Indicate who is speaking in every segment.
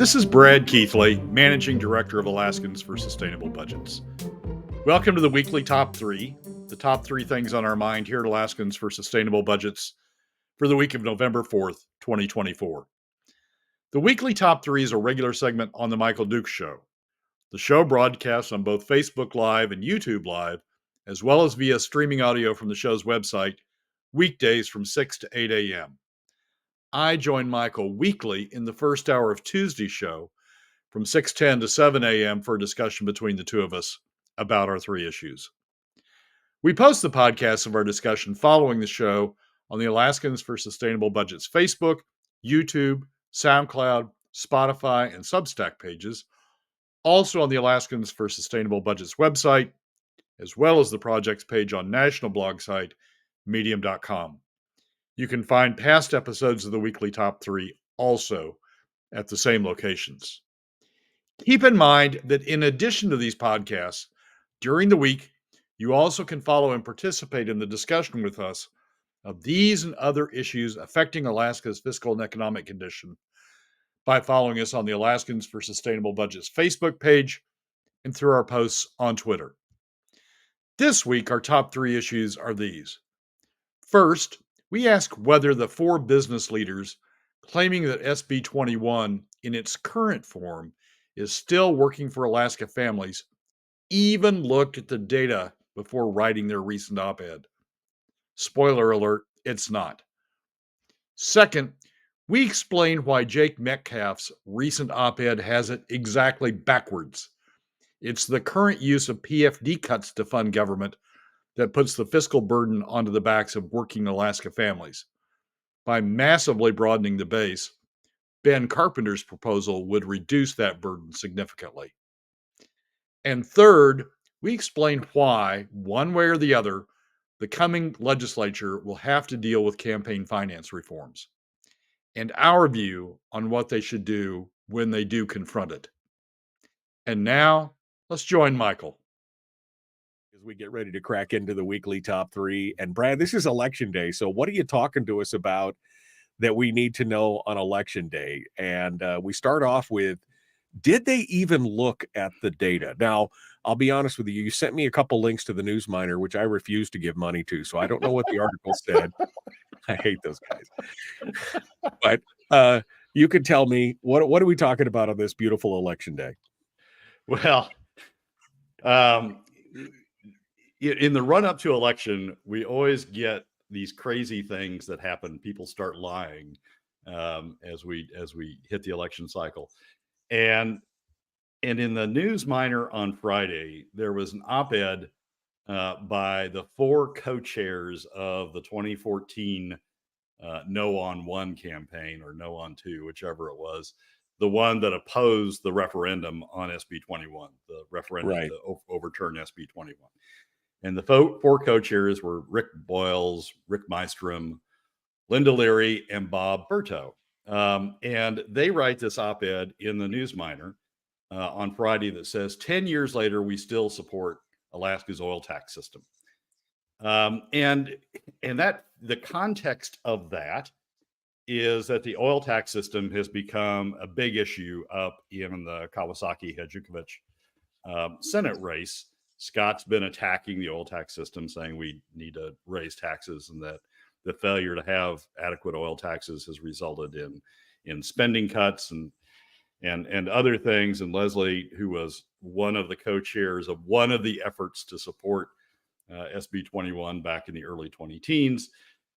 Speaker 1: This is Brad Keithley, Managing Director of Alaskans for Sustainable Budgets. Welcome to the weekly Top 3, the top 3 things on our mind here at Alaskans for Sustainable Budgets for the week of November 4th, 2024. The weekly Top 3 is a regular segment on The Michael Dukes Show. The show broadcasts on both Facebook Live and YouTube Live, as well as via streaming audio from the show's website, weekdays from 6 to 8 a.m. I join Michael weekly in the first hour of Tuesday's show from 6:10 to 7 a.m. for a discussion between the two of us about our 3 issues. We post the podcasts of our discussion following the show on the Alaskans for Sustainable Budgets Facebook, YouTube, SoundCloud, Spotify, and Substack pages, also on the Alaskans for Sustainable Budgets website, as well as the project's page on national blog site, medium.com. You can find past episodes of the weekly Top 3 also at the same locations. Keep in mind that in addition to these podcasts, during the week, you also can follow and participate in the discussion with us of these and other issues affecting Alaska's fiscal and economic condition by following us on the Alaskans for Sustainable Budgets Facebook page and through our posts on Twitter. This week, our top 3 issues are these. First, we ask whether the 4 business leaders claiming that SB 21 in its current form is still working for Alaska families even looked at the data before writing their recent op-ed. Spoiler alert, it's not. Second, we explain why Jake Metcalfe's recent op-ed has it exactly backwards. It's the current use of PFD cuts to fund government that puts the fiscal burden onto the backs of working Alaska families. By massively broadening the base, Ben Carpenter's proposal would reduce that burden significantly. And third, we explain why, one way or the other, the coming legislature will have to deal with campaign finance reforms, and our view on what they should do when they do confront it. And now, let's join Michael.
Speaker 2: As we get ready to crack into the weekly top 3. And Brad, this is election day. So what are you talking to us about that we need to know on election day? And we start off with, did they even look at the data? Now, I'll be honest with you. You sent me a couple links to the News Miner, which I refuse to give money to. So I don't know what the article said. I hate those guys. But you could tell me, what are we talking about on this beautiful election day?
Speaker 1: Well, in the run-up to election, we always get these crazy things that happen. People start lying as we hit the election cycle. And in the News Miner on Friday, there was an op-ed by the 4 co-chairs of the 2014 No on 1 campaign, or No on 2, whichever it was, the one that opposed the referendum on SB 21, the referendum to overturn SB 21. And the 4 co-chairs were Rick Boyles, Rick Mystrom, Linda Leary, and Bob Berto. And they write this op-ed in the News Miner on Friday that says, 10 years later, we still support Alaska's oil tax system. And that the context of that is that the oil tax system has become a big issue up in the Kawasaki-Hedgekovich Senate race. Scott's been attacking the oil tax system, saying we need to raise taxes, and that the failure to have adequate oil taxes has resulted in spending cuts and other things. And Leslie, who was one of the co-chairs of one of the efforts to support SB 21 back in the early 2010s,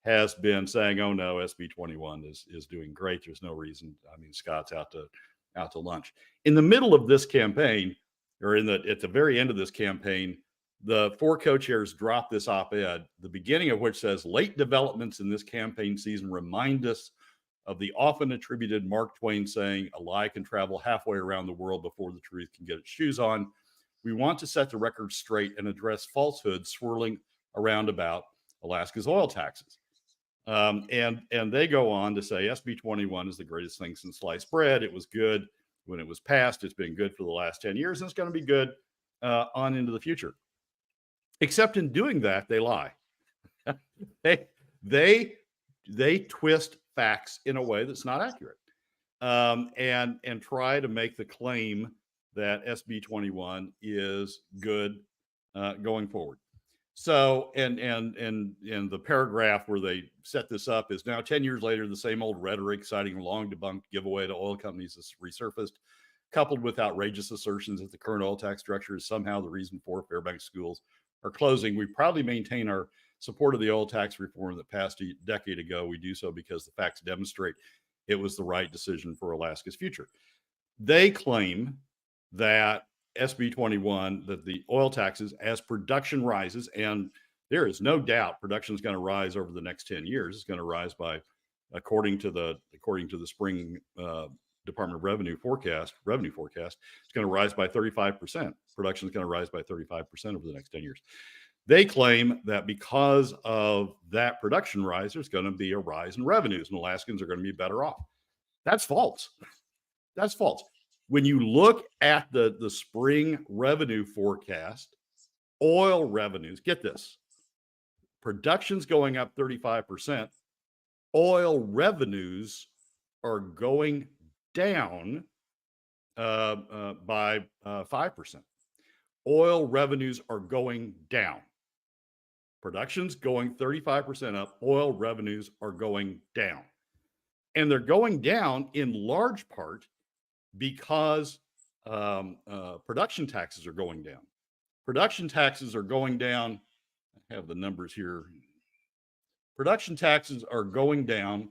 Speaker 1: has been saying, "Oh no, SB 21 is doing great. There's no reason. I mean, Scott's out to lunch." In the middle of this campaign, or at the very end of this campaign, the 4 co-chairs dropped this op-ed, the beginning of which says, "Late developments in this campaign season remind us of the often attributed Mark Twain saying, a lie can travel halfway around the world before the truth can get its shoes on. We want to set the record straight and address falsehoods swirling around about Alaska's oil taxes." And they go on to say SB 21 is the greatest thing since sliced bread. It was good when it was passed. It's been good for the last 10 years, and it's going to be good on into the future. Except in doing that, they lie. they twist facts in a way that's not accurate. and try to make the claim that SB 21 is good going forward. So, and the paragraph where they set this up is now 10 years later, the same old rhetoric citing long debunked giveaway to oil companies has resurfaced, coupled with outrageous assertions that the current oil tax structure is somehow the reason for Fairbanks schools are closing. We proudly maintain our support of the oil tax reform that passed a decade ago. We do so because the facts demonstrate it was the right decision for Alaska's future. They claim that SB 21, that the oil taxes, as production rises, and there is no doubt production is going to rise over the next 10 years. It's going to rise by, according to the spring Department of Revenue forecast, it's going to rise by 35%. Production is going to rise by 35% over the next 10 years. They claim that because of that production rise, there's going to be a rise in revenues, and Alaskans are going to be better off. That's false. That's false. When you look at the spring revenue forecast, oil revenues, get this, production's going up 35%. Oil revenues are going down by 5%. Oil revenues are going down. Production's going 35% up. Oil revenues are going down. And they're going down in large part because production taxes are going down. Production taxes are going down. I have the numbers here. Production taxes are going down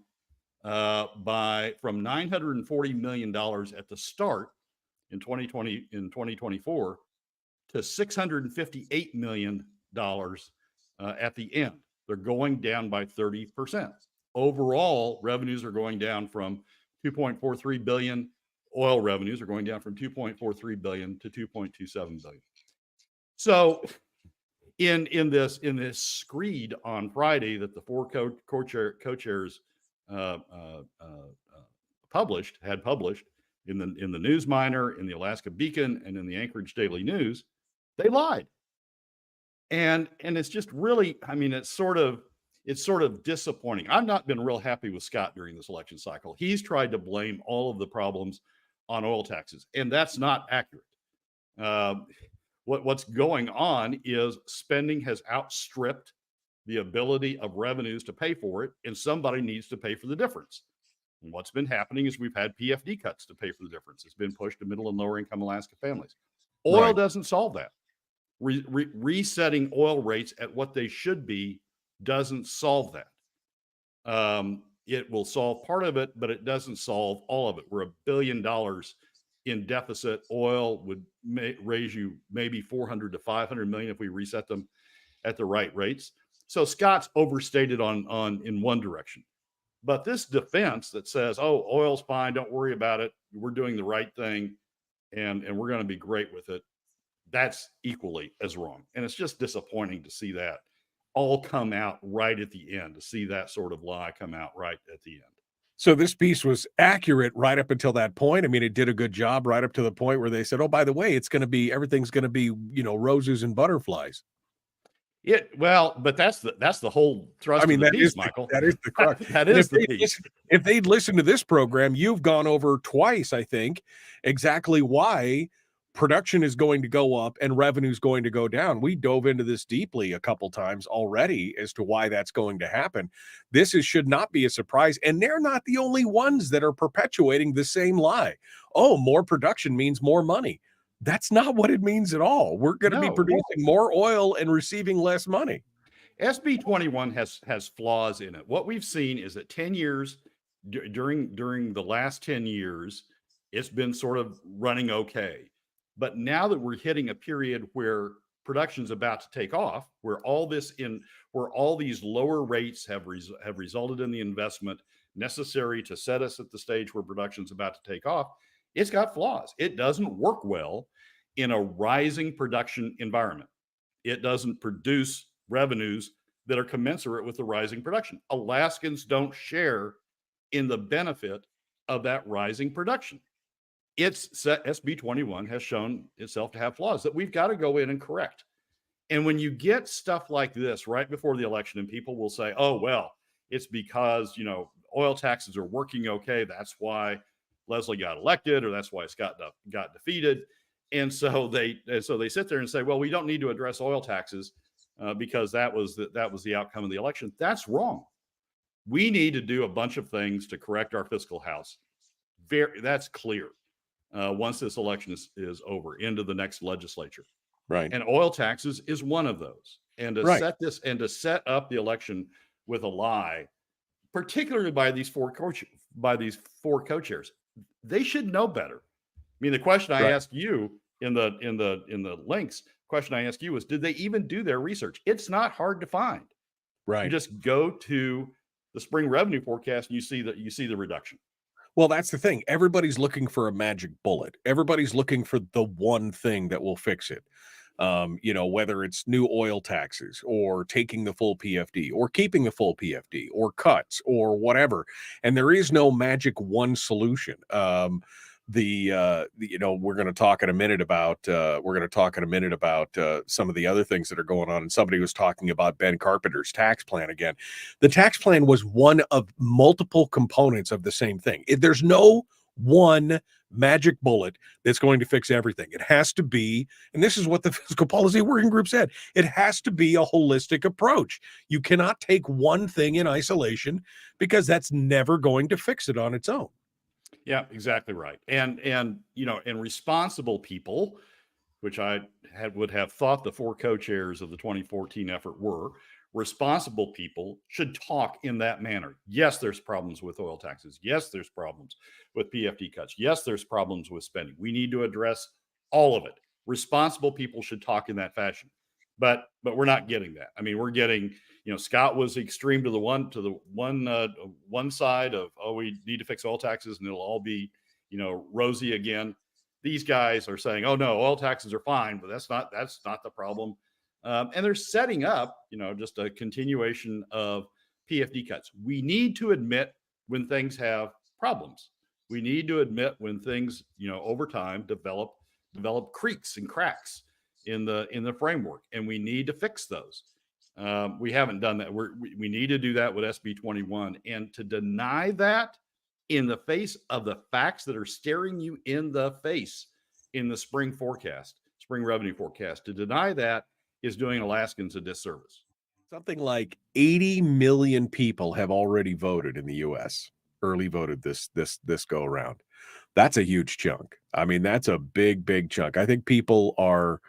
Speaker 1: from $940 million at the start in 2024 to $658 million at the end. They're going down by 30%. Overall, revenues are going down from 2.43 billion. Oil revenues are going down from 2.43 billion to 2.27 billion. So in this screed on Friday that the four co-chairs published in the News Miner, in the Alaska Beacon, and in the Anchorage Daily News, they lied. And it's just really, I mean, it's sort of disappointing. I've not been real happy with Scott during this election cycle. He's tried to blame all of the problems on oil taxes, and that's not accurate. What's going on is spending has outstripped the ability of revenues to pay for it, and somebody needs to pay for the difference. And what's been happening is we've had PFD cuts to pay for the difference. It's been pushed to middle and lower income Alaska families. Oil doesn't solve that. Resetting oil rates at what they should be doesn't solve that. It will solve part of it, but it doesn't solve all of it. We're $1 billion in deficit. Oil would raise you maybe 400 to 500 million if we reset them at the right rates. So Scott's overstated in one direction. But this defense that says, oh, oil's fine, don't worry about it, we're doing the right thing, and we're going to be great with it, that's equally as wrong. And it's just disappointing to see that all come out right at the end, to see that sort of lie come out right at the end.
Speaker 2: So this piece was accurate right up until that point. I mean, it did a good job right up to the point where they said, oh, by the way, everything's going to be, roses and butterflies.
Speaker 1: But that's the whole thrust of the piece, Michael.
Speaker 2: That is the crux.
Speaker 1: That is the piece.
Speaker 2: If they'd listened to this program, you've gone over twice, I think, exactly why production is going to go up and revenue is going to go down. We dove into this deeply a couple times already as to why that's going to happen. Should not be a surprise. And they're not the only ones that are perpetuating the same lie. Oh, more production means more money. That's not what it means at all. We're going to be producing more oil and receiving less money.
Speaker 1: SB 21 has flaws in it. What we've seen is that 10 years, during the last 10 years, it's been sort of running okay. But now that we're hitting a period where production's about to take off, where all these lower rates have resulted in the investment necessary to set us at the stage where production's about to take off, it's got flaws. It doesn't work well in a rising production environment. It doesn't produce revenues that are commensurate with the rising production. Alaskans don't share in the benefit of that rising production. SB 21 has shown itself to have flaws that we've got to go in and correct. And when you get stuff like this right before the election, and people will say, oh, well, it's because, oil taxes are working okay. That's why Leslie got elected, or that's why Scott got defeated. And so they sit there and say, well, we don't need to address oil taxes because that was the outcome of the election. That's wrong. We need to do a bunch of things to correct our fiscal house. That's clear. Once this election is over, into the next legislature,
Speaker 2: right?
Speaker 1: And oil taxes is one of those. And to set up the election with a lie, particularly by these four co-chairs, they should know better. I mean, the question I asked you in the links, question I asked you was, did they even do their research? It's not hard to find.
Speaker 2: Right.
Speaker 1: You just go to the spring revenue forecast and you see the reduction.
Speaker 2: Well, that's the thing. Everybody's looking for a magic bullet. Everybody's looking for the one thing that will fix it. Whether it's new oil taxes or taking the full PFD or keeping the full PFD or cuts or whatever. And there is no magic one solution. We're going to talk in a minute about some of the other things that are going on. And somebody was talking about Ben Carpenter's tax plan again. The tax plan was one of multiple components of the same thing. There's no one magic bullet that's going to fix everything. It has to be, and this is what the Fiscal Policy Working Group said, it has to be a holistic approach. You cannot take one thing in isolation because that's never going to fix it on its own.
Speaker 1: Yeah, exactly right. And responsible people, which I would have thought the four co-chairs of the 2014 effort were, responsible people should talk in that manner. Yes, there's problems with oil taxes. Yes, there's problems with PFD cuts. Yes, there's problems with spending. We need to address all of it. Responsible people should talk in that fashion. But we're not getting that. I mean, we're getting, Scott was extreme to the one side of, oh, we need to fix oil taxes and it'll all be, rosy again. These guys are saying, oh no, oil taxes are fine, but that's not the problem. And they're setting up, just a continuation of PFD cuts. We need to admit when things have problems. We need to admit when things, over time develop creaks and cracks in the framework, and we need to fix those. We haven't done that. We need to do that with SB 21, and to deny that in the face of the facts that are staring you in the face in the spring revenue forecast, to deny that is doing Alaskans a disservice.
Speaker 2: Something like 80 million people have already voted in the U.S. Early voted this go around. That's a huge chunk. I mean, that's a big chunk. I think people are,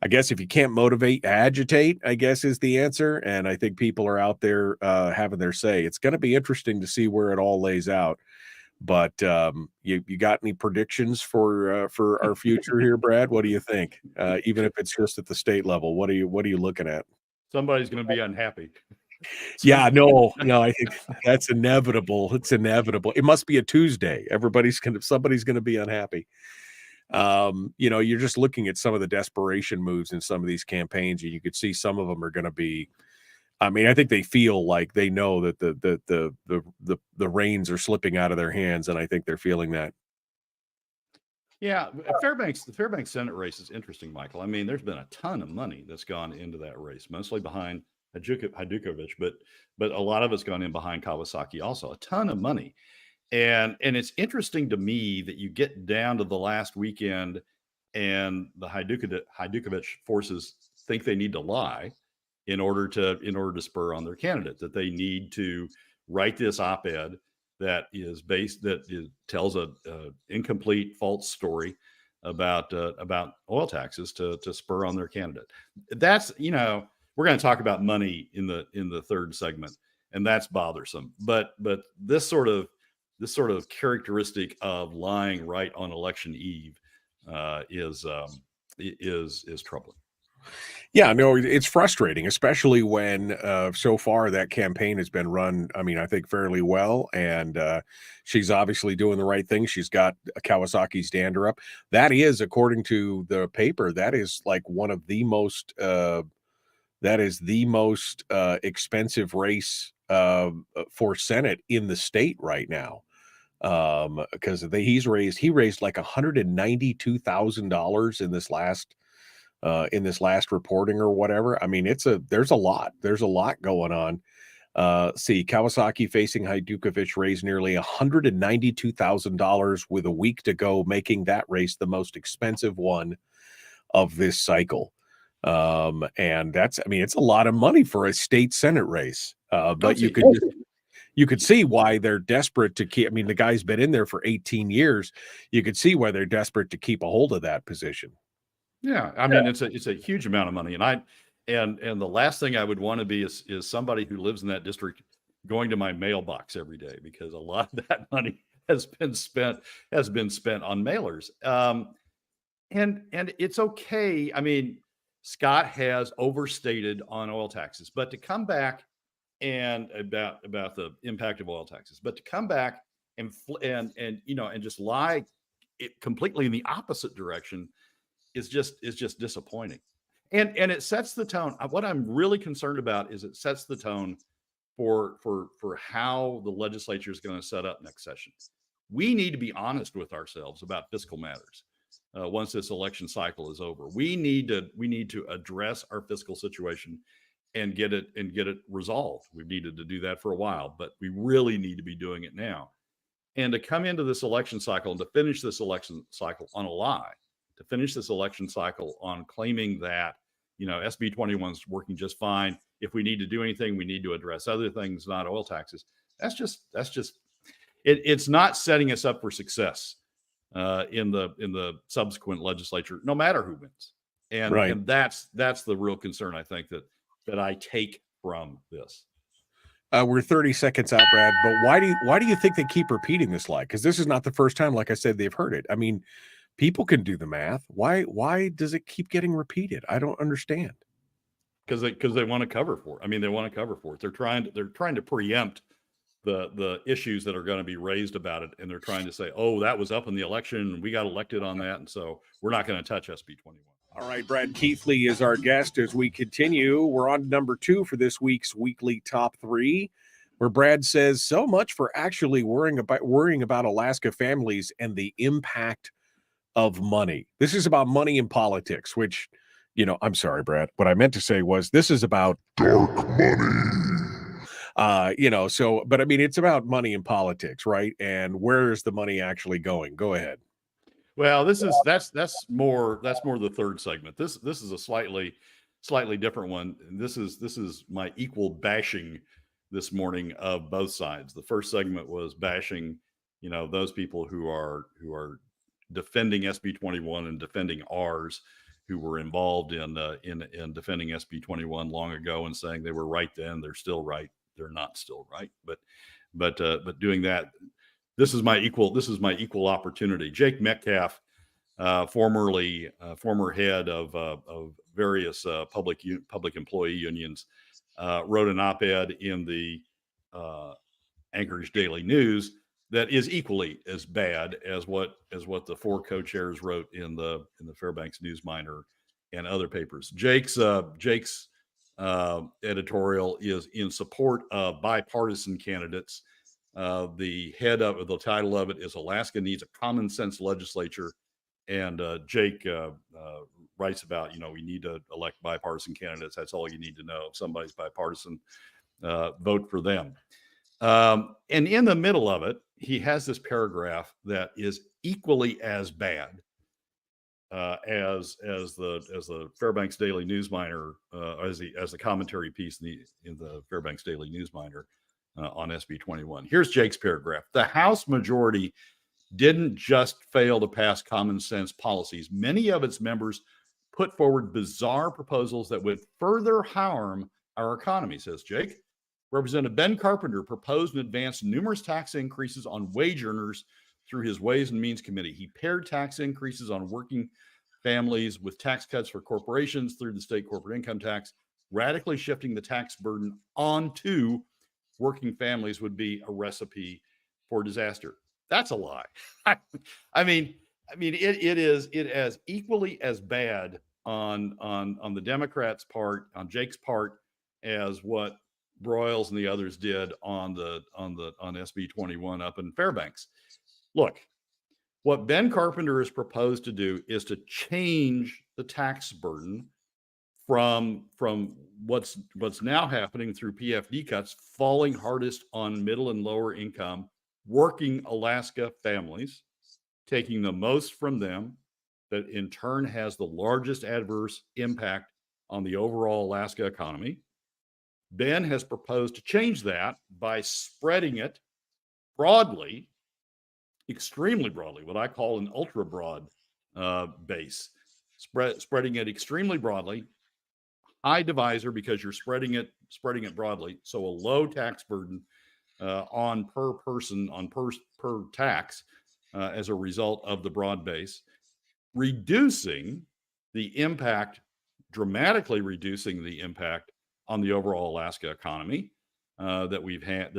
Speaker 2: I guess if you can't motivate, agitate, I guess is the answer. And I think people are out there having their say. It's going to be interesting to see where it all lays out. But you got any predictions for our future here, Brad? What do you think? Even if it's just at the state level, what are you looking at?
Speaker 1: Somebody's going to be unhappy.
Speaker 2: Yeah, no, I think that's inevitable. It's inevitable. It must be a Tuesday. Somebody's going to be unhappy. You're just looking at some of the desperation moves in some of these campaigns, and you could see some of them are going to be. I mean, I think they feel like they know that the reins are slipping out of their hands, and I think they're feeling that.
Speaker 1: Yeah, the Fairbanks Senate race is interesting, Michael. I mean, there's been a ton of money that's gone into that race, mostly behind Hadukovich, but a lot of it's gone in behind Kawasaki also. A ton of money. And it's interesting to me that you get down to the last weekend and the Hadukovich forces think they need to lie in order to spur on their candidate, that they need to write this op-ed that tells a incomplete, false story about oil taxes to spur on their candidate. That's, we're going to talk about money in the third segment, and that's bothersome. But this sort of characteristic of lying right on election eve is troubling.
Speaker 2: Yeah, no, it's frustrating, especially when so far that campaign has been run, I mean, I think fairly well, and she's obviously doing the right thing. She's got Kawasaki's dander up. That is, according to the paper, that is like one of the most expensive race for Senate in the state right now. Because he raised like $192,000 in this last reporting or whatever. I mean, there's a lot going on. See, Kawasaki facing Hajdukovic raised nearly $192,000 with a week to go, making that race the most expensive one of this cycle. And that's, I mean, it's a lot of money for a state Senate race. But you could see why they're desperate to keep. I mean, the guy's been in there for 18 years. You could see why they're desperate to keep a hold of that position.
Speaker 1: Yeah, I mean, it's a huge amount of money, and the last thing I would want to be is somebody who lives in that district going to my mailbox every day, because a lot of that money has been spent on mailers. And it's okay. I mean, Scott has overstated on oil taxes, but to come back and about the impact of oil taxes, but to come back and just lie completely in the opposite direction is just disappointing. And it sets the tone. What I'm really concerned about is it sets the tone for how the legislature is going to set up next session. We need to be honest with ourselves about fiscal matters. Once this election cycle is over, we need to address our fiscal situation and get it resolved. We've needed to do that for a while, but we really need to be doing it now. And to come into this election cycle and to finish this election cycle on a lie, to finish this election cycle on claiming that, SB 21 is working just fine. If we need to do anything, we need to address other things, not oil taxes. It's not setting us up for success in the subsequent legislature, no matter who wins. And,
Speaker 2: right.
Speaker 1: And that's the real concern, I think, that I take from this.
Speaker 2: We're 30 seconds out, Brad, but why do you think they keep repeating this lie? Because this is not the first time, like I said, they've heard it. I mean, people can do the math. Why does it keep getting repeated? I don't understand.
Speaker 1: Because they want to cover for it. I mean, they want to cover for it. They're trying to preempt the issues that are going to be raised about it, and they're trying to say, oh, that was up in the election and we got elected on that, and so we're not going to touch SB 21.
Speaker 2: All right, Brad Keithley is our guest as we continue. We're on number 2 for this week's weekly top 3, where Brad says so much for actually worrying about Alaska families and the impact of money. This is about money in politics, which, I'm sorry, Brad. What I meant to say was this is about dark money. But I mean, it's about money in politics, right? And where is the money actually going? Go ahead.
Speaker 1: Well, that's more the third segment. This is a slightly different one. This is my equal bashing this morning of both sides. The first segment was bashing, those people who are defending SB 21 and defending ours, who were involved in defending SB 21 long ago and saying they were right then, they're still right. They're not still right, but doing that. This is my equal opportunity. Jake Metcalfe, former head of various public employee unions, wrote an op-ed in the Anchorage Daily News that is equally as bad as what the 4 co-chairs wrote in the Fairbanks News Miner and other papers. Jake's editorial is in support of bipartisan candidates. The title of it is "Alaska Needs a Common Sense Legislature," and Jake writes about, we need to elect bipartisan candidates. That's all you need to know. If somebody's bipartisan, vote for them. And in the middle of it, he has this paragraph that is equally as bad as the Fairbanks Daily News Miner, as the commentary piece in the Fairbanks Daily News Miner on SB 21. Here's Jake's paragraph. The House majority didn't just fail to pass common sense policies. Many of its members put forward bizarre proposals that would further harm our economy, says Jake. Representative Ben Carpenter proposed and advanced numerous tax increases on wage earners through his Ways and Means Committee. He paired tax increases on working families with tax cuts for corporations through the state corporate income tax. Radically shifting the tax burden onto working families would be a recipe for disaster. That's a lie. I mean, it is as equally as bad on the Democrats' part, on Jake's part, as what Broyles and the others did on SB 21 up in Fairbanks. Look, what Ben Carpenter has proposed to do is to change the tax burden from what's now happening through PFD cuts, falling hardest on middle and lower income working Alaska families, taking the most from them, that in turn has the largest adverse impact on the overall Alaska economy. Ben has proposed to change that by spreading it broadly, extremely broadly, what I call an ultra broad base, spreading it extremely broadly, high divisor because you're spreading it broadly, so a low tax burden on per person on per tax as a result of the broad base, reducing the impact, dramatically reducing the impact on the overall Alaska economy that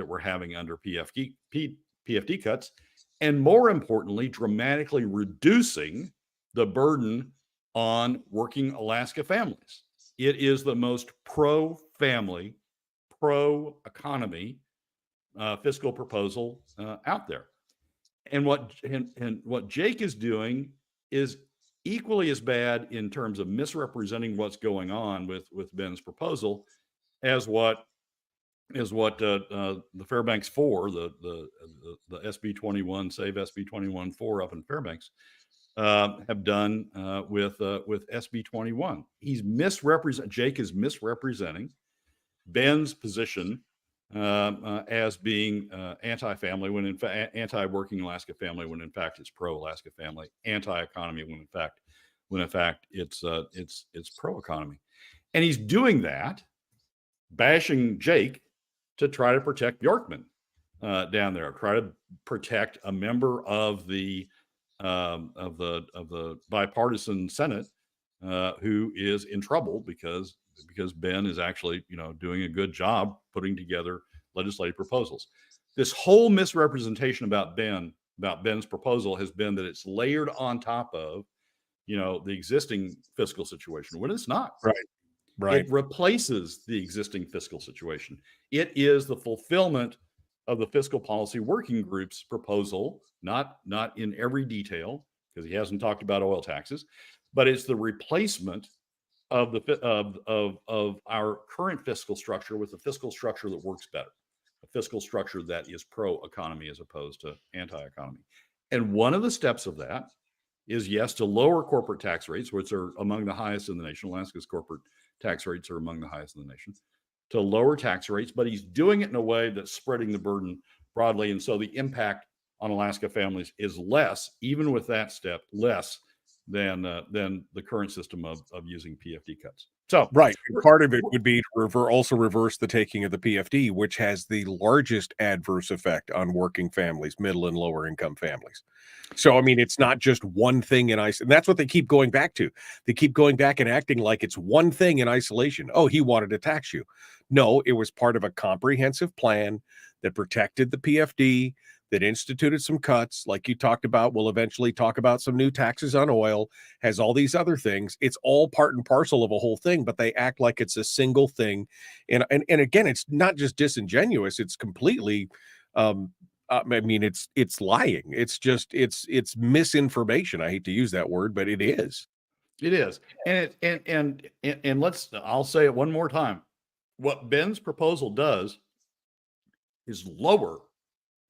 Speaker 1: we're having under PFD cuts, and more importantly, dramatically reducing the burden on working Alaska families. It is the most pro-family, pro-economy fiscal proposal out there. And what Jake is doing is equally as bad in terms of misrepresenting what's going on with Ben's proposal as what the Fairbanks 4, the SB 21 Save SB 21 4 up in Fairbanks have done with SB 21. Jake is misrepresenting Ben's position as being anti-family when in fact anti-working Alaska family when in fact it's pro-Alaska family, anti-economy when in fact it's pro-economy, and he's doing that, bashing Jake to try to protect Bjorkman down there, try to protect a member of the bipartisan Senate who is in trouble because Ben is actually, doing a good job putting together legislative proposals. This whole misrepresentation about Ben's proposal has been that it's layered on top of, the existing fiscal situation, when it's not.
Speaker 2: Right.
Speaker 1: It replaces the existing fiscal situation. It is the fulfillment of the fiscal policy working group's proposal, not in every detail, because he hasn't talked about oil taxes, but it's the replacement of our current fiscal structure with a fiscal structure that works better, a fiscal structure that is pro-economy as opposed to anti-economy. And one of the steps of that is, yes, to lower corporate tax rates, which are among the highest in the nation. Alaska's corporate tax rates are among the highest in the nation, to lower tax rates, but he's doing it in a way that's spreading the burden broadly. And so the impact on Alaska families is less, even with that step, less than the current system of using PFD cuts. So
Speaker 2: right, part of it would be to also reverse the taking of the PFD, which has the largest adverse effect on working families, middle and lower income families. So, I mean, it's not just one thing in isolation. And that's what they keep going back to. They keep going back and acting like it's one thing in isolation. Oh, he wanted to tax you. No, it was part of a comprehensive plan that protected the PFD, that instituted some cuts, like you talked about. We'll eventually talk about some new taxes on oil, has all these other things. It's all part and parcel of a whole thing, but they act like it's a single thing. And again, it's not just disingenuous. It's completely, it's lying. It's misinformation. I hate to use that word, but it is.
Speaker 1: It is. And I'll say it one more time. What Ben's proposal does is lower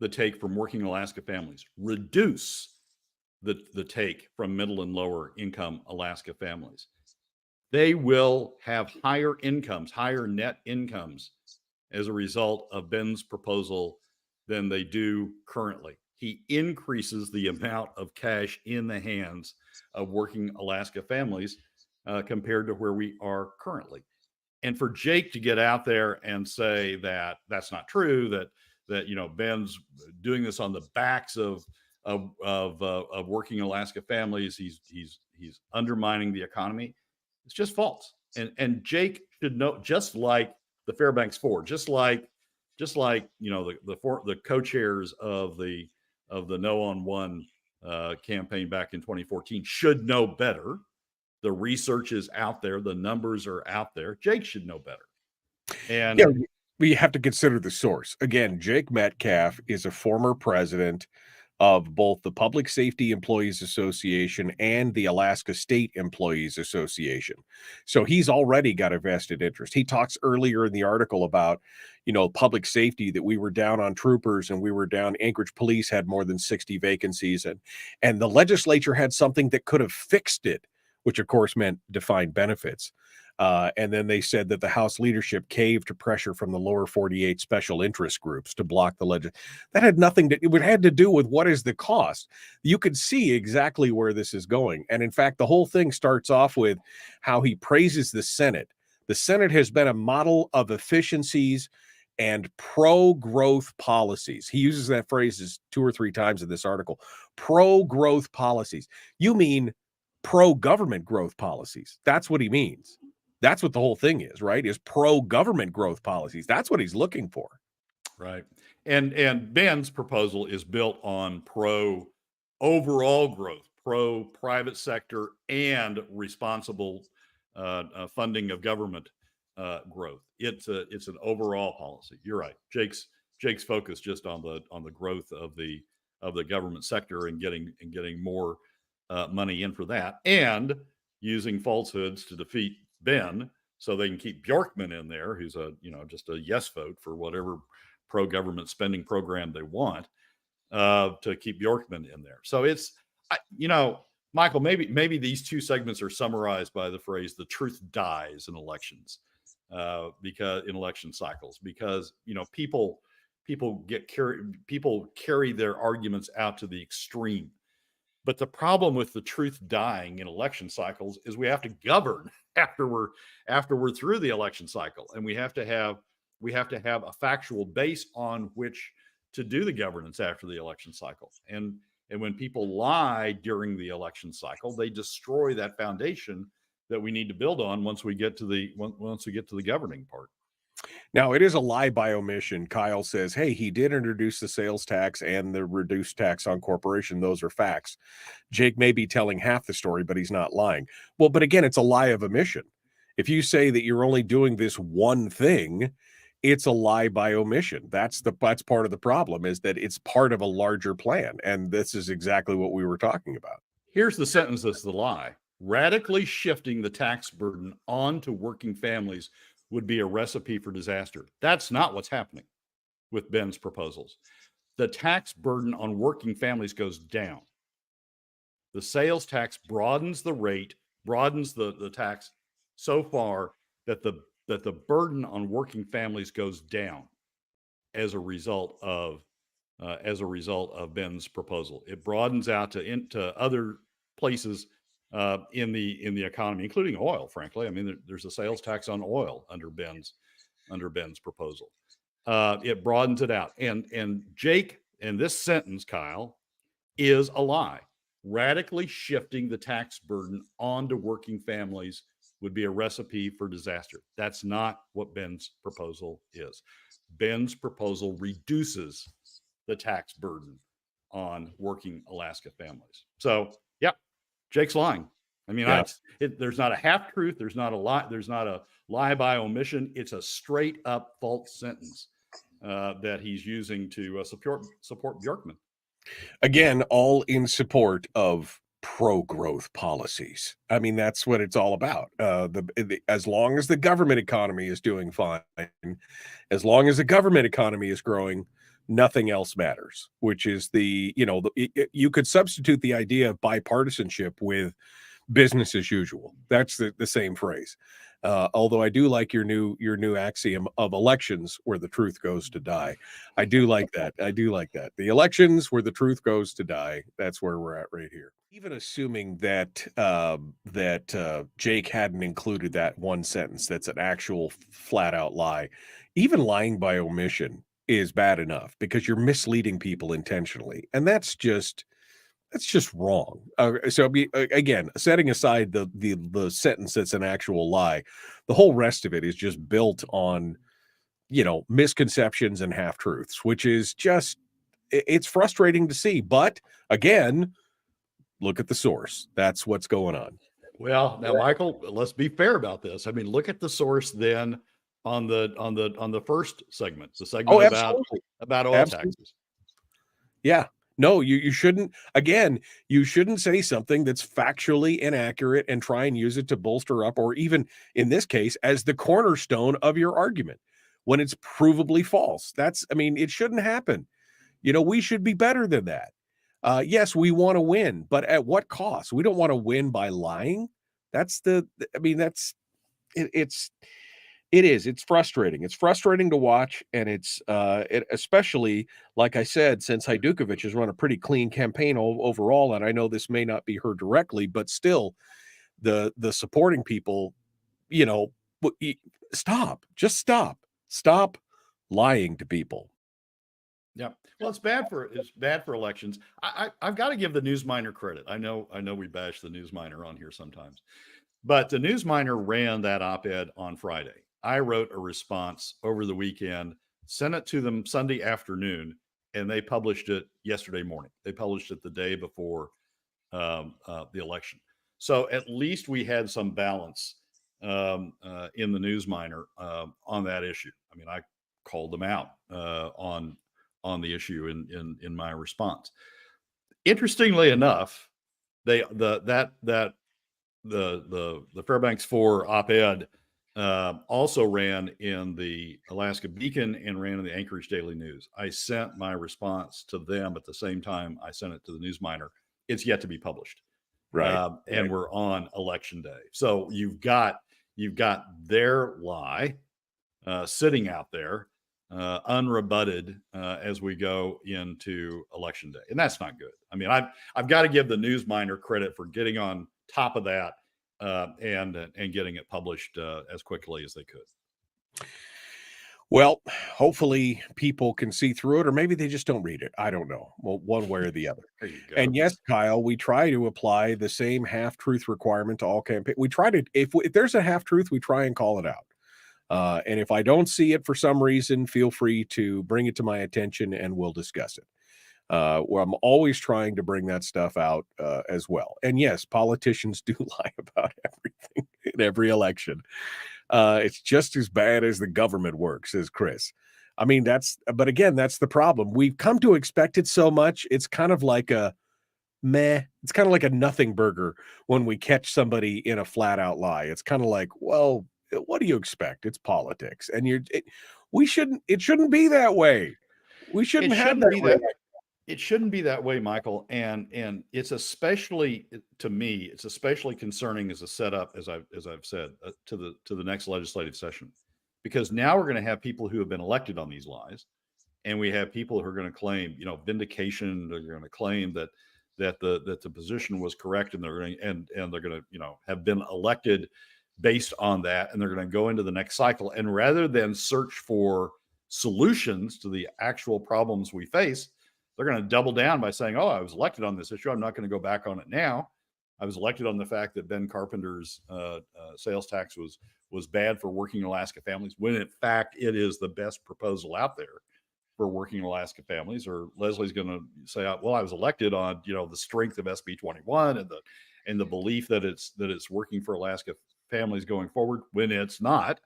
Speaker 1: the take from working Alaska families, reduce the take from middle and lower income Alaska families. They will have higher incomes, higher net incomes as a result of Ben's proposal than they do currently. He increases the amount of cash in the hands of working Alaska families compared to where we are currently. And for Jake to get out there and say that that's not true, that Ben's doing this on the backs of working Alaska families, he's undermining the economy, it's just false. And Jake should know, just like the Fairbanks 4, just like the co-chairs of the No on One campaign back in 2014 should know better. The research is out there, the numbers are out there. Jake should know better. And
Speaker 2: we have to consider the source. Again, Jake Metcalfe is a former president of both the Public Safety Employees Association and the Alaska State Employees Association. So he's already got a vested interest. He talks earlier in the article about, public safety, that we were down on troopers and we were down. Anchorage Police had more than 60 vacancies, and the legislature had something that could have fixed it, which of course meant defined benefits. And then they said that the House leadership caved to pressure from the lower 48 special interest groups to block the legislation. That had nothing to, it had to do with what is the cost. You could see exactly where this is going. And in fact, the whole thing starts off with how he praises the Senate. The Senate has been a model of efficiencies and pro-growth policies. He uses that phrase 2 or 3 times in this article. Pro-growth policies. You mean pro-government growth policies. That's what he means. That's what the whole thing is, right? Is pro-government growth policies. That's what he's looking for.
Speaker 1: Right. And Ben's proposal is built on pro-overall growth, pro-private sector, and responsible funding of government growth. It's an overall policy. You're right. Jake's focus just on the growth of the government sector and getting more money in for that, and using falsehoods to defeat Ben so they can keep Bjorkman in there, who's just a yes vote for whatever pro-government spending program they want, to keep Bjorkman in there. So it's, Michael, maybe these 2 segments are summarized by the phrase "the truth dies in elections," because in election cycles, because people carry their arguments out to the extreme. But the problem with the truth dying in election cycles is we have to govern after we're through the election cycle, and we have to have a factual base on which to do the governance after the election cycle. And when people lie during the election cycle, they destroy that foundation that we need to build on once we get to the governing part.
Speaker 2: Now, it is a lie by omission. Kyle says, hey, he did introduce the sales tax and the reduced tax on corporation. Those are facts. Jake may be telling half the story, but he's not lying. Well, but again, it's a lie of omission. If you say that you're only doing this one thing, it's a lie by omission. That's part of the problem, is that it's part of a larger plan. And this is exactly what we were talking about.
Speaker 1: Here's the sentence that's the lie. Radically shifting the tax burden onto working families would be a recipe for disaster. That's not what's happening with Ben's proposals. The tax burden on working families goes down. The sales tax broadens the rate, broadens the tax so far that the burden on working families goes down as a result of Ben's proposal. It broadens out to other places in the economy, including oil. Frankly, I mean, there's a sales tax on oil under Ben's proposal. It broadens it out, and Jake, and this sentence, Kyle, is a lie. Radically shifting the tax burden onto working families would be a recipe for disaster. That's not what Ben's proposal is. Ben's proposal reduces the tax burden on working Alaska families. So, yeah, Jake's lying. I mean, there's not a half truth. There's not a lie. There's not a lie by omission. It's a straight up false sentence that he's using to support Bjorkman.
Speaker 2: Again, all in support of pro-growth policies. I mean, that's what it's all about. As long as the government economy is doing fine, as long as the government economy is growing, nothing else matters, which is you could substitute the idea of bipartisanship with business as usual. That's the same phrase. Although I do like your new axiom of elections where the truth goes to die. I do like that. The elections where the truth goes to die. That's where we're at right here. Even assuming that Jake hadn't included that one sentence that's an actual flat out lie, even lying by omission is bad enough because you're misleading people intentionally, and that's just wrong. Again, setting aside the sentence that's an actual lie, the whole rest of it is just built on, misconceptions and half truths, which is just, it's frustrating to see. But again, look at the source. That's what's going on.
Speaker 1: Well, now, Michael, let's be fair about this. I mean, look at the source then on the first segment, the segment about oil taxes.
Speaker 2: Yeah. No, you shouldn't. Again, you shouldn't say something that's factually inaccurate and try and use it to bolster up, or even in this case, as the cornerstone of your argument when it's provably false. I mean, it shouldn't happen. We should be better than that. Yes, we want to win, but at what cost? We don't want to win by lying. I mean, it's frustrating. It's frustrating to watch, and especially, like I said, since Hajdukovic has run a pretty clean campaign overall, and I know this may not be her directly, but still, the supporting people, you know, just stop lying to people.
Speaker 1: Yeah. Well, it's bad for elections. I've got to give the newsminer credit. I know we bash the newsminer on here sometimes, but the newsminer ran that op-ed on Friday. I wrote a response over the weekend, sent it to them Sunday afternoon, and they published it yesterday morning. They published it the day before the election. So at least we had some balance in the newsminer on that issue. I mean, I called them out on the issue in my response. Interestingly enough, the Fairbanks 4 op-ed also ran in the Alaska Beacon and ran in the Anchorage Daily News. I sent my response to them at the same time I sent it to the newsminer. It's yet to be published,
Speaker 2: right?
Speaker 1: And we're on election day, so you've got their lie sitting out there unrebutted as we go into election day, and that's not good. I mean, I've got to give the newsminer credit for getting on top of that and getting it published as quickly as they could.
Speaker 2: Well, hopefully people can see through it, or maybe they just don't read it. I don't know. Well, one way or the other.
Speaker 1: There you go.
Speaker 2: And yes, Kyle, we try to apply the same half-truth requirement to all campaign. We try to, if there's a half-truth, we try and call it out. And if I don't see it for some reason, feel free to bring it to my attention and we'll discuss it. Well, I'm always trying to bring that stuff out as well. And yes, politicians do lie about everything in every election. It's just as bad as the government works, says Chris. I mean, but again, that's the problem. We've come to expect it so much. It's kind of like a meh. It's kind of like a nothing burger when we catch somebody in a flat out lie. It's kind of like, well, what do you expect? It's politics. And it shouldn't be that way. We shouldn't have that way.
Speaker 1: It shouldn't be that way, Michael. And it's especially, to me, it's especially concerning as a setup, as I've said, to the next legislative session, because now we're going to have people who have been elected on these lies, and we have people who are going to claim, vindication. They're going to claim that the position was correct, and they're going to have been elected based on that, and they're going to go into the next cycle. And rather than search for solutions to the actual problems we face, they're going to double down by saying, oh, I was elected on this issue. I'm not going to go back on it now. I was elected on the fact that Ben Carpenter's sales tax was bad for working Alaska families, when in fact it is the best proposal out there for working Alaska families. Or Leslie's going to say, well, I was elected on the strength of SB 21 and the belief that it's working for Alaska families going forward, when it's not.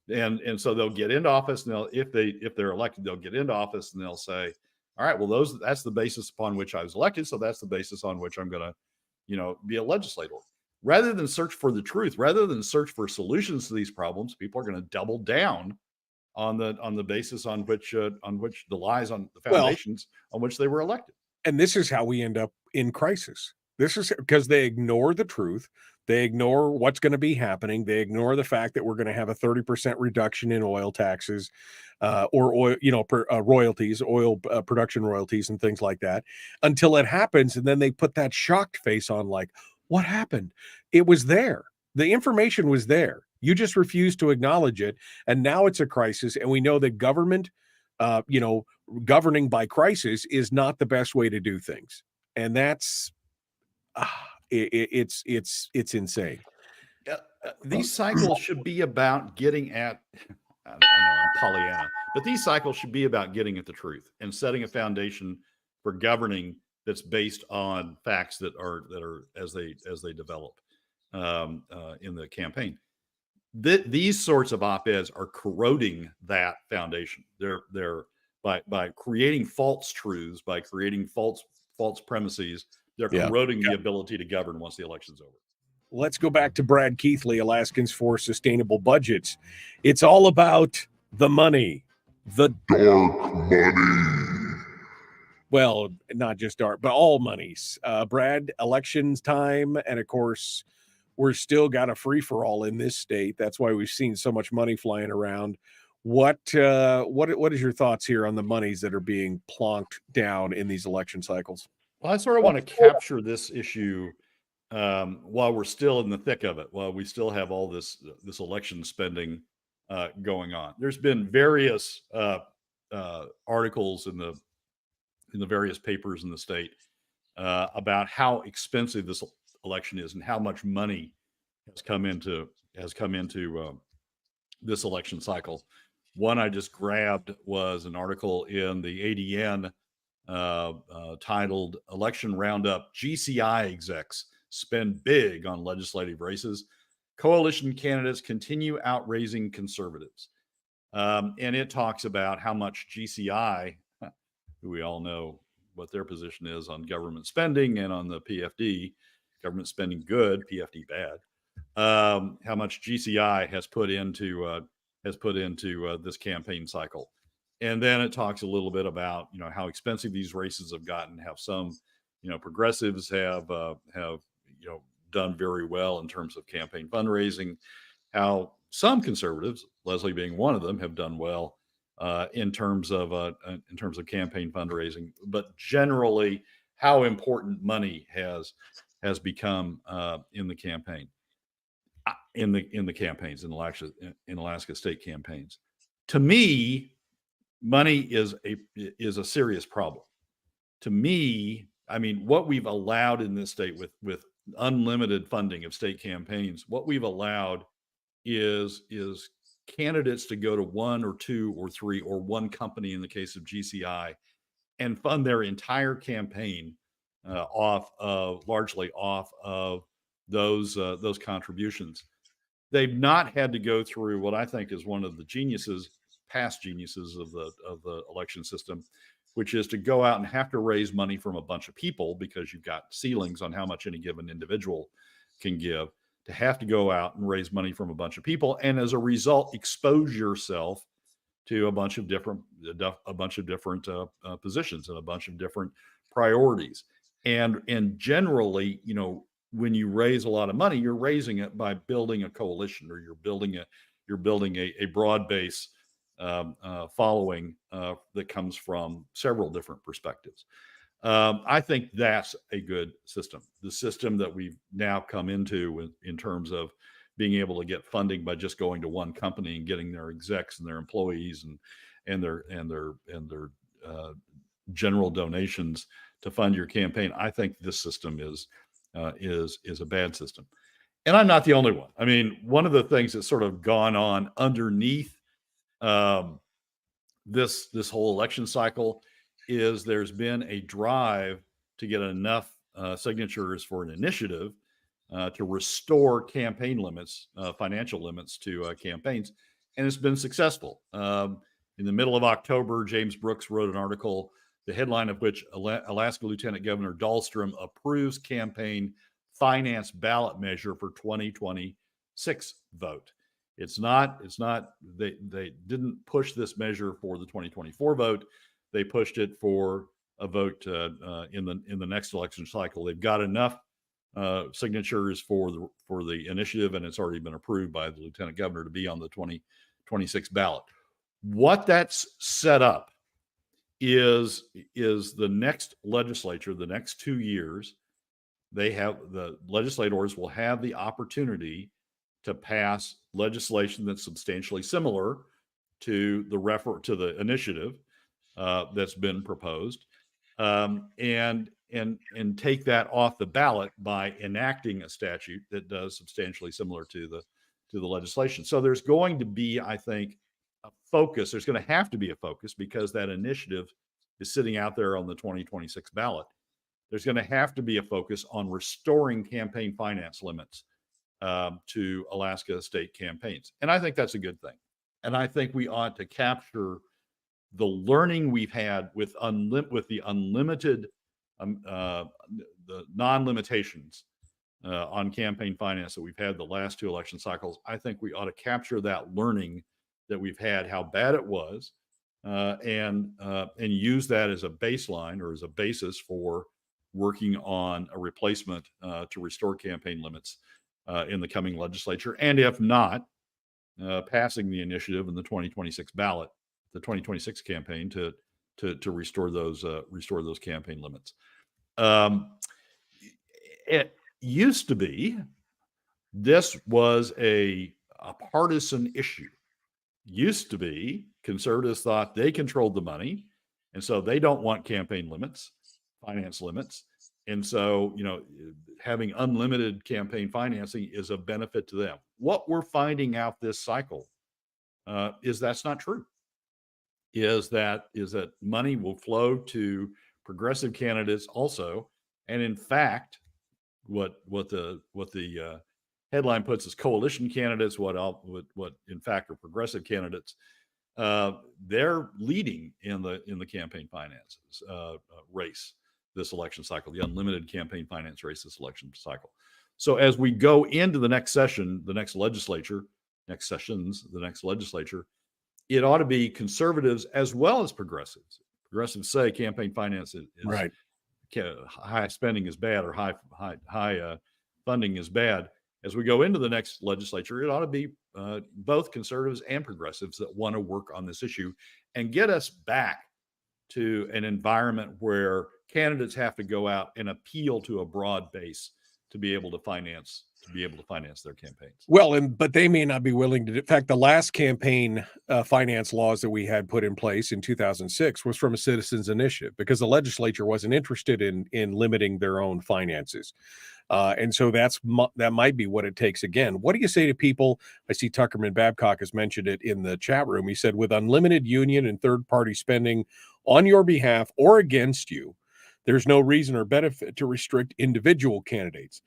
Speaker 1: And so they'll get into office, and if they're elected, they'll get into office and they'll say, all right, well, that's the basis upon which I was elected, so that's the basis on which I'm going to, be a legislator. Rather than search for the truth, rather than search for solutions to these problems, people are going to double down on the basis on which the lies on the foundations on which they were elected.
Speaker 2: And this is how we end up in crisis. This is because they ignore the truth. They ignore what's going to be happening. They ignore the fact that we're going to have a 30% reduction in oil taxes or oil, royalties, oil production royalties and things like that until it happens. And then they put that shocked face on like, what happened? It was there. The information was there. You just refused to acknowledge it. And now it's a crisis. And we know that government, governing by crisis is not the best way to do things. And that's it's insane.
Speaker 1: These cycles should be about getting at, I know I'm Pollyanna, but these cycles should be about getting at the truth and setting a foundation for governing that's based on facts that are as they develop in the campaign. These sorts of op-eds are corroding that foundation. They're by creating false truths, by creating false premises. They're
Speaker 2: Yeah.
Speaker 1: corroding the ability to govern once the election's over.
Speaker 2: Let's go back to Brad Keithley, Alaskans for Sustainable Budgets. It's all about the money, the
Speaker 3: Dark money.
Speaker 2: well, not just dark, but all monies. Brad, elections time, and of course, we're still got a free for all in this state. That's why we've seen so much money flying around. What is your thoughts here on the monies that are being plonked down in these election cycles?
Speaker 1: Well, I sort of want to capture this issue while we're still in the thick of it, while we still have all this election spending going on. There's been various articles in the various papers in the state about how expensive this election is and how much money has come into this election cycle. One I just grabbed was an article in the ADN titled "Election Roundup: GCI execs spend big on legislative races. Coalition candidates continue outraising conservatives." And it talks about how much GCI, who we all know what their position is on government spending and on the PFD, government spending good, PFD bad, how much GCI has put into this campaign cycle. And then it talks a little bit about how expensive these races have gotten, how some progressives have done very well in terms of campaign fundraising, how some conservatives, Leslie being one of them, have done well in terms of campaign fundraising, but generally how important money has become in the campaign, in the campaigns in Alaska state campaigns. To me, money is a serious problem. To me, I mean, what we've allowed in this state with unlimited funding of state campaigns, what we've allowed is candidates to go to one or two or three or one company in the case of GCI and fund their entire campaign largely off of those contributions. They've not had to go through what I think is one of the past geniuses of the election system, which is to go out and have to raise money from a bunch of people because you've got ceilings on how much any given individual can give, to have to go out and raise money from a bunch of people, and as a result, expose yourself to a bunch of different positions and a bunch of different priorities. And generally, when you raise a lot of money, you're raising it by building a coalition, or you're building a broad base following that comes from several different perspectives. I think that's a good system. The system that we've now come into in terms of being able to get funding by just going to one company and getting their execs and their employees and their general donations to fund your campaign. I think this system is a bad system. And I'm not the only one. I mean, one of the things that's sort of gone on underneath this whole election cycle is there's been a drive to get enough signatures for an initiative to restore campaign limits, financial limits to campaigns, and it's been successful. In the middle of October, James Brooks wrote an article, the headline of which Alaska Lieutenant Governor Dahlstrom approves campaign finance ballot measure for 2026 vote. It's not, they didn't push this measure for the 2024 vote. They pushed it for a vote in the next election cycle. They've got enough signatures for the initiative, and it's already been approved by the Lieutenant Governor to be on the 2026 ballot. What that's set up is the next legislature, the next 2 years, the legislators will have the opportunity to pass legislation that's substantially similar to the initiative that's been proposed, and take that off the ballot by enacting a statute that does substantially similar to the legislation. So there's going to be, I think, a focus. There's going to have to be a focus because that initiative is sitting out there on the 2026 ballot. There's going to have to be a focus on restoring campaign finance limits to Alaska state campaigns. And I think that's a good thing. And I think we ought to capture the learning we've had with the unlimited, the non-limitations on campaign finance that we've had the last two election cycles, I think we ought to capture that learning that we've had, how bad it was, and use that as a baseline or as a basis for working on a replacement to restore campaign limits in the coming legislature, and if not, passing the initiative in the 2026 ballot, the 2026 campaign to restore those campaign limits. It used to be this was a partisan issue. Used to be conservatives thought they controlled the money, and so they don't want campaign limits, finance limits. And so, having unlimited campaign financing is a benefit to them. What we're finding out this cycle is that's not true. Is that money will flow to progressive candidates also, and in fact, what the headline puts as coalition candidates, what in fact are progressive candidates, they're leading in the campaign finances race this election cycle, the unlimited campaign finance race this election cycle. So as we go into the next session, the next legislature, it ought to be conservatives as well as progressives. Progressives say campaign finance is
Speaker 2: right.
Speaker 1: High spending is bad, or high funding is bad. As we go into the next legislature, it ought to be both conservatives and progressives that want to work on this issue and get us back to an environment where candidates have to go out and appeal to a broad base to be able to finance their campaigns.
Speaker 2: Well, but they may not be willing to. In fact, the last campaign finance laws that we had put in place in 2006 was from a citizens' initiative because the legislature wasn't interested in limiting their own finances. And so that might be what it takes again. What do you say to people? I see Tuckerman Babcock has mentioned it in the chat room. He said, with unlimited union and third-party spending on your behalf or against you, there's no reason or benefit to restrict individual candidates.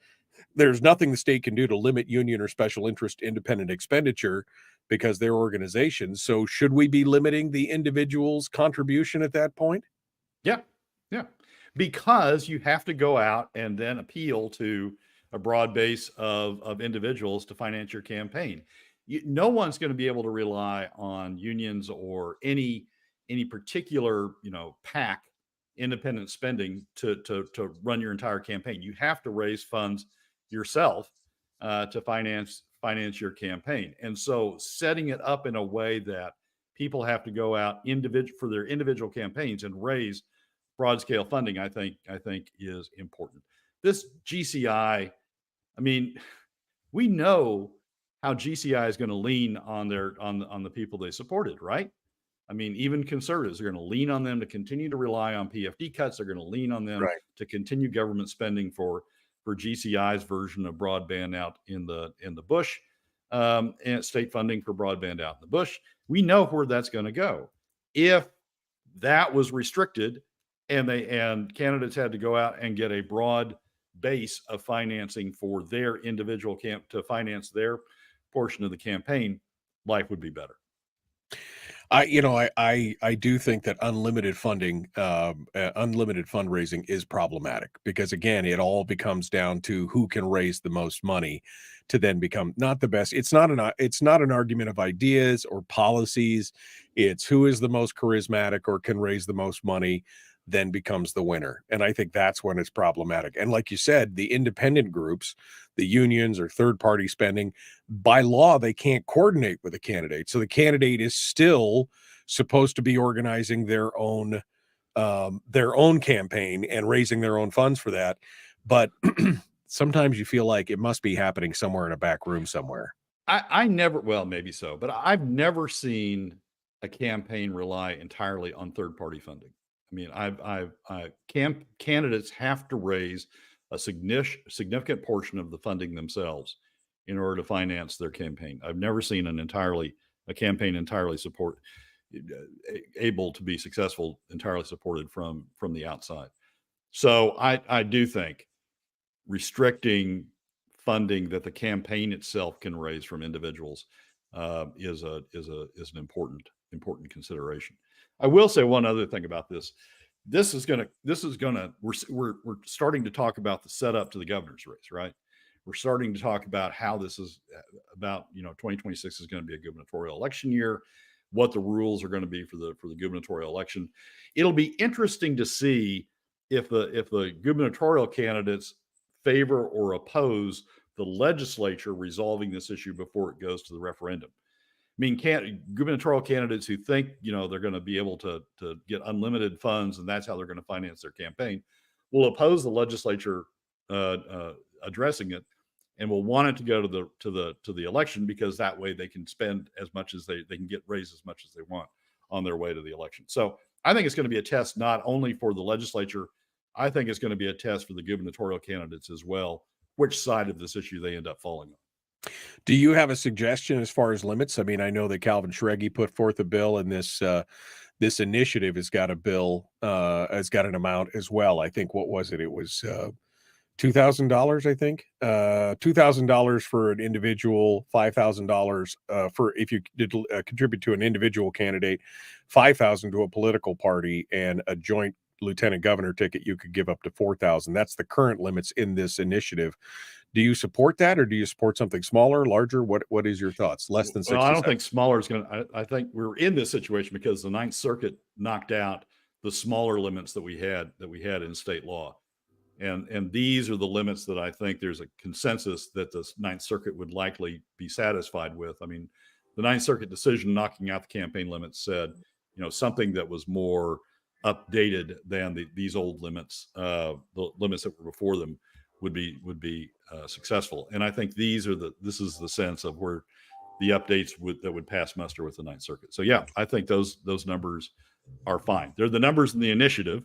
Speaker 2: There's nothing the state can do to limit union or special interest independent expenditure because they're organizations. So should we be limiting the individual's contribution at that point?
Speaker 1: Yeah. Because you have to go out and then appeal to a broad base of individuals to finance your campaign. No one's going to be able to rely on unions or any particular PAC independent spending to run your entire campaign. You have to raise funds yourself to finance your campaign. And so setting it up in a way that people have to go out for their individual campaigns and raise broad scale funding, I think is important. This GCI, I mean, we know how GCI is going to lean on the people they supported, right? I mean, even conservatives are going to lean on them to continue to rely on PFD cuts. They're going to lean on them to continue government spending for GCI's version of broadband out in the bush, and state funding for broadband out in the bush. We know where that's going to go. If that was restricted and candidates had to go out and get a broad base of financing for their individual camp to finance their portion of the campaign, life would be better.
Speaker 2: I do think that unlimited funding, unlimited fundraising is problematic because again, it all becomes down to who can raise the most money to then become not the best. It's not an argument of ideas or policies. It's who is the most charismatic or can raise the most money then becomes the winner. And I think that's when it's problematic. And like you said, the independent groups, the unions or third-party spending, by law, they can't coordinate with a candidate. So the candidate is still supposed to be organizing their own campaign and raising their own funds for that. But sometimes you feel like it must be happening somewhere in a back room somewhere.
Speaker 1: I never, well, maybe so, but I've never seen a campaign rely entirely on third-party funding. I mean, candidates have to raise a significant portion of the funding themselves in order to finance their campaign. I've never seen a campaign entirely able to be successful, entirely supported from the outside. So I do think restricting funding that the campaign itself can raise from individuals is an important consideration. I will say one other thing about this. This is gonna we're starting to talk about the setup to the governor's race, right? We're starting to talk about how this is about, 2026 is going to be a gubernatorial election year, what the rules are going to be for the gubernatorial election. It'll be interesting to see if the gubernatorial candidates favor or oppose the legislature resolving this issue before it goes to the referendum. I mean, gubernatorial candidates who think, they're going to be able to get unlimited funds and that's how they're going to finance their campaign will oppose the legislature addressing it, and will want it to go to the election, because that way they can spend as much as they can get raised as much as they want on their way to the election. So I think it's going to be a test not only for the legislature, I think it's going to be a test for the gubernatorial candidates as well, which side of this issue they end up falling on.
Speaker 2: Do you have a suggestion as far as limits? I mean, I know that Calvin Schregi put forth a bill, and this initiative has got a bill, has got an amount as well. I think, what was it? It was $2,000, I think. $2,000 for an individual, $5,000 for if you did contribute to an individual candidate, $5,000 to a political party, and a joint lieutenant governor ticket, you could give up to $4,000. That's the current limits in this initiative. Do you support that, or do you support something smaller, larger? What is your thoughts? Less than 60
Speaker 1: Well, I don't think smaller is going to. I think we're in this situation because the Ninth Circuit knocked out the smaller limits that we had in state law, and these are the limits that I think there's a consensus that the Ninth Circuit would likely be satisfied with. I mean, the Ninth Circuit decision knocking out the campaign limits said, something that was more updated than these old limits, the limits that were before them, would be successful. And I think this is the sense of where the updates that would pass muster with the Ninth Circuit. So yeah, I think those numbers are fine. They're the numbers in the initiative.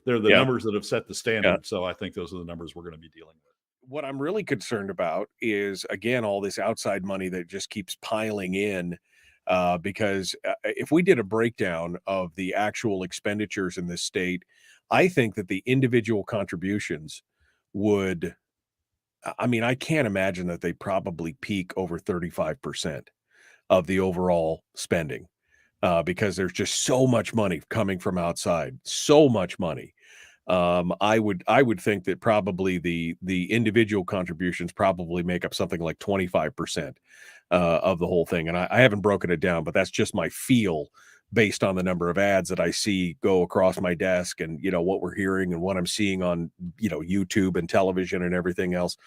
Speaker 1: They're the numbers that have set the standard. Yeah. So I think those are the numbers we're going to be dealing with.
Speaker 2: What I'm really concerned about is, again, all this outside money that just keeps piling in, because if we did a breakdown of the actual expenditures in this state, I think that the individual contributions would, I mean, I can't imagine that they probably peak over 35% of the overall spending, because there's just so much money coming from outside, so much money. I would think that probably the individual contributions probably make up something like 25% of the whole thing. And I haven't broken it down, but that's just my feel based on the number of ads that I see go across my desk, and, what we're hearing and what I'm seeing on, YouTube and television and everything else.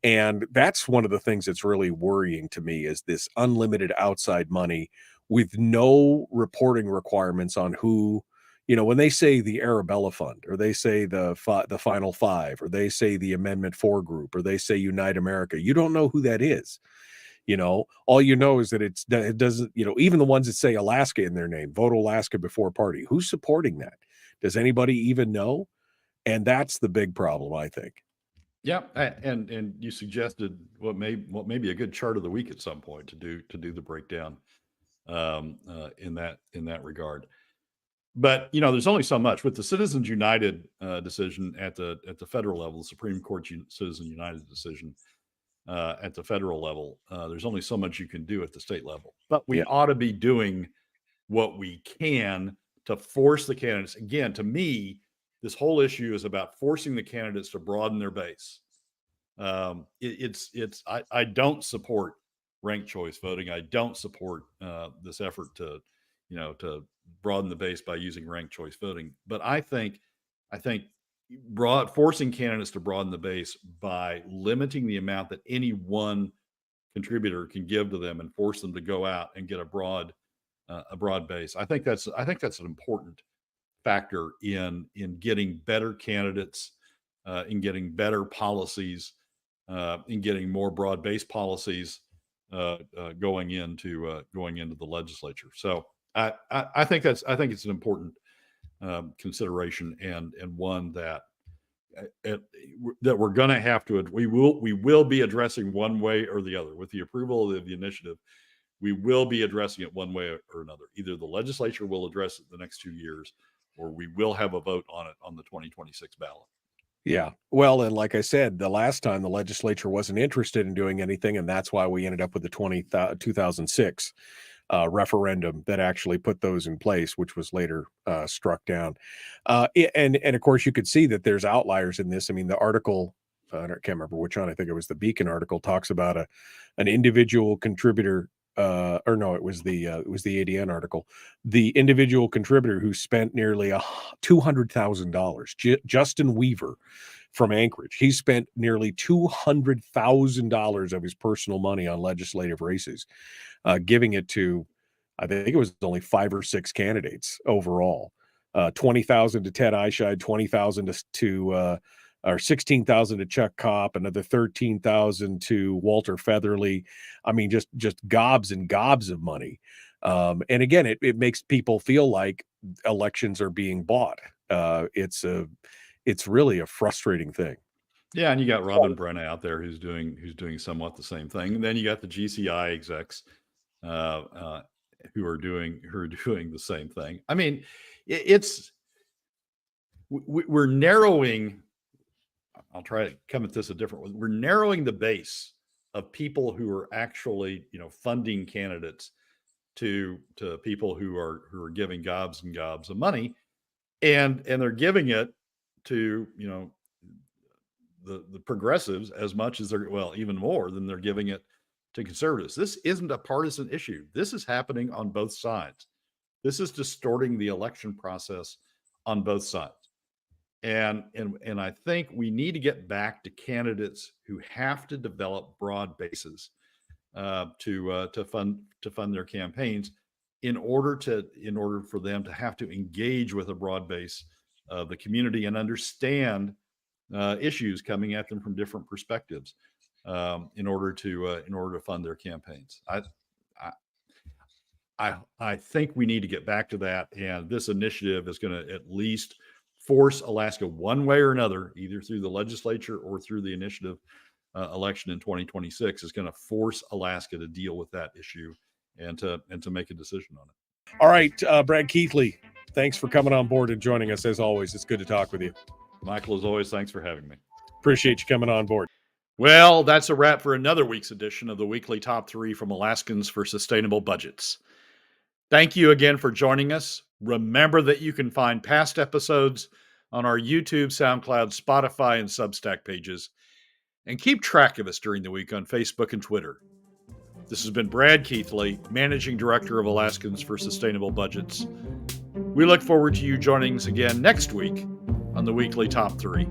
Speaker 2: And that's one of the things that's really worrying to me, is this unlimited outside money with no reporting requirements on who, when they say the Arabella Fund, or they say the Final Five, or they say the Amendment 4 group, or they say Unite America, you don't know who that is. All you know is that it doesn't, even the ones that say Alaska in their name, vote Alaska before party. Who's supporting that? Does anybody even know? And that's the big problem, I think.
Speaker 1: Yeah, and you suggested what may be a good chart of the week at some point to do the breakdown in that regard. But there's only so much with the Citizens United decision at the federal level, the Supreme Court Citizens United decision at the federal level. There's only so much you can do at the state level, but we ought to be doing what we can to force the candidates. Again, to me, this whole issue is about forcing the candidates to broaden their base. I don't support ranked choice voting. I don't support this effort to broaden the base by using ranked choice voting. But I think forcing candidates to broaden the base by limiting the amount that any one contributor can give to them and force them to go out and get a broad base. I think that's an important factor in getting better candidates, in getting better policies, in getting more broad-based policies going into the legislature. So I think it's an important consideration, and one that we're going to have to. We will be addressing one way or the other with the approval of the initiative. We will be addressing it one way or another. Either the legislature will address it the next 2 years, or we will have a vote on it on the 2026 ballot.
Speaker 2: Yeah. Well, and like I said, the last time the legislature wasn't interested in doing anything, and that's why we ended up with the 2006 referendum that actually put those in place, which was later struck down. And of course, you could see that there's outliers in this. I mean, the article, I can't remember which one. I think it was the Beacon article, talks about an individual contributor. Or no, it was the ADN article. The individual contributor who spent nearly $200,000, Justin Weaver from Anchorage. He spent nearly $200,000 of his personal money on legislative races, giving it to, I think it was only 5 or 6 candidates overall. 20,000 to Ted Eichscheid, 20,000 to or 16,000 to Chuck Kopp, another 13,000 to Walter Featherly. I mean, just gobs and gobs of money. And again, it makes people feel like elections are being bought. It's really a frustrating thing.
Speaker 1: Yeah, and you got Robin Brenna out there who's doing somewhat the same thing. And then you got the GCI execs who are doing the same thing. I mean, we're narrowing. I'll try to come at this a different way. We're narrowing the base of people who are actually, funding candidates to people who are giving gobs and gobs of money, and they're giving it to the progressives as much as even more than they're giving it to conservatives. This isn't a partisan issue. This is happening on both sides. This is distorting the election process on both sides. And I think we need to get back to candidates who have to develop broad bases to fund their campaigns in order for them to have to engage with a broad base of the community and understand issues coming at them from different perspectives in order to fund their campaigns. I think we need to get back to that, and this initiative is going to at least force Alaska one way or another, either through the legislature or through the initiative election in 2026, is going to force Alaska to deal with that issue and to make a decision on it.
Speaker 2: All right, Brad Keithley, thanks for coming on board and joining us. As always, it's good to talk with you.
Speaker 1: Michael, as always, thanks for having me.
Speaker 2: Appreciate you coming on board.
Speaker 1: Well, that's a wrap for another week's edition of the weekly top 3 from Alaskans for Sustainable Budgets. Thank you again for joining us. Remember that you can find past episodes on our YouTube, SoundCloud, Spotify, and Substack pages, and keep track of us during the week on Facebook and Twitter. This has been Brad Keithley, Managing Director of Alaskans for Sustainable Budgets. We look forward to you joining us again next week on the weekly top 3.